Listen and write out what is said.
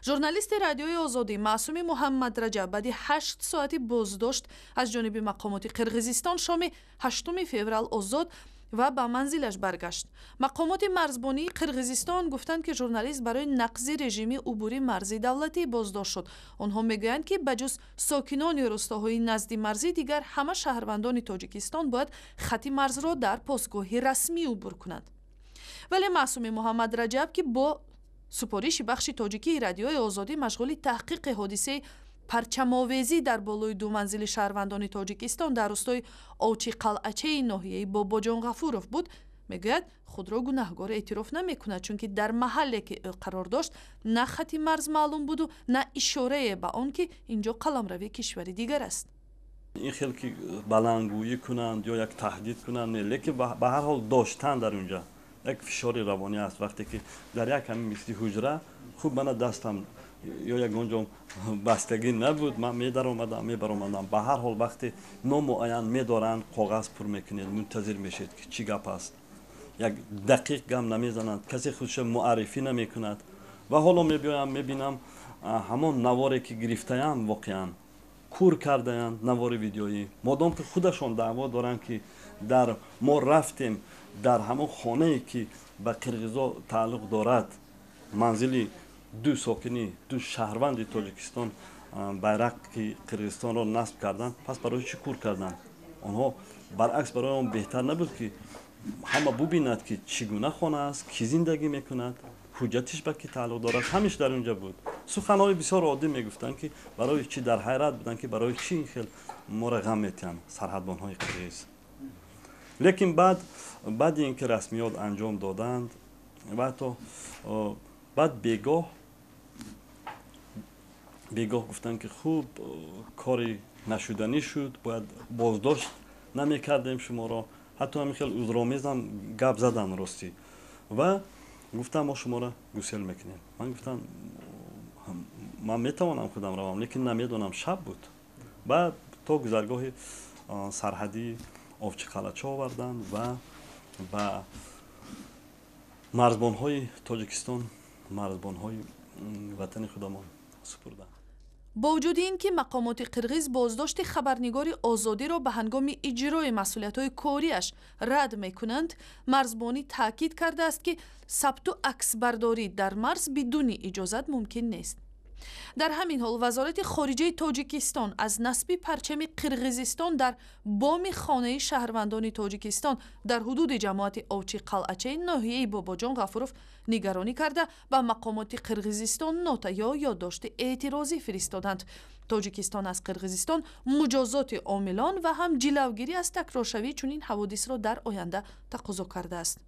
ژورنالیست رادیوی آزادی معصوم محمد رجب بعد 8 ساعتی بازداشت از جانب مقامات قرقیزستان شام 8 فوریه آزاد و به منزلش برگشت. مقامات مرزبانی قرقیزستان گفتند که ژورنالیست برای نقض رژیم عبوری مرزی دولتی بازداشت شد. آنها میگویند که بجز ساکنان روستاهای نزدیک مرزی دیگر همه شهروندان تاجیکستان باید خط مرز را در پاسگاه رسمی عبور کنند. ولی معصوم محمد رجب که با سپارش بخش تاجیکی رادیوی آزادی مشغول تحقیق حادثه پرچم‌آویزی در بالای 2 منزل شهروندان تاجیکستان در روستای اوچی قلعچه ناحیه باباجان غفورов بود، میگوید خود را گناهکار اعتراف نمیکند، چون که در محلی که او قرار داشت نه خط مرز معلوم بود و نه اشاره به آن که اینجا قلمرو کشوری دیگر است. این خیلی که بلندگویی کنند یا یک تهدید کنند، لیکن به هر حال داشتن در اونجا یک فشار روانی است. وقتی که در یک همین مثل حجره خوب من دستم یا یک اونجا بستگی نبود، من می در آمدم می بر آمدم. به هر حال وقتی نامعین می دارند کاغذ پر میکنید، منتظر میشید که چی گپ است، یک دقیق گم نمیزنند، کسی خودش معرفی نمی کند. و حالا می بیایم می بینم همون نواری که گرفته‌ام واقعا کور کرده‌اند، نوار ویدیویی، مادام که خودشون دعوا دارند که در ما رفتیم در همون خانه‌ای که به قرقیزا تعلق دارد، منزلی 2 ساکنی 2 شهروند تاجیکستان بیرق که قرقیزستان را نصب کردند، پس برای چی کور کردند؟ آنها برعکس برای آن بهتر نبود که همه ببیند که چگونه خانه است، کی زندگی میکند، حجتش به کی تعلق دارد، همیش در اونجا بود. سخنهای بسیار عادی میگفتند که برای چی در حیرت بودند که برای چی این خیلی ما را غم میتن سرحدبان‌های قرقیز. لیکن بعد اینکه رسمیات انجام دادند بعد بیگاه گفتند که خوب کاری نشدنی شد، باید بازداشت نمیکردیم شما را. حتی همین خیلی عذرآمیز هم گپ زدن راستی و گفتم ما شما را گسیل میکنیم. من گفتم من میتوانم خودم روم، لیکن نمیدونم شب بود. بعد تا گذرگاه سرحدی اوچی قلعچه آوردند و به مرزبان‌های تاجیکستان، مرزبان‌های وطن خودمان سپردند. با وجود این که مقامات قرقیز بازداشت خبرنگار آزادی را به هنگام اجرای مسئولیت‌های کاریش رد می‌کنند، مرزبانی تاکید کرده است که ثبت و عکسبرداری در مرز بدون اجازت ممکن نیست. در همین حال وزارت خارجه تاجیکستان از نصب پرچم قرقیزستان در بام خانه شهروندان تاجیکستان در حدود جماعت اوچی قلعچه ناحیه باباجان غفورов نگرانی کرده به مقامات قرقیزستان نوتۀ یا یادداشت اعتراضی فرستادند. تاجیکستان از قرقیزستان مجازات عاملان و هم جلوگیری از تکرارشوی چنین حوادث را در آینده تقاضا کرده است.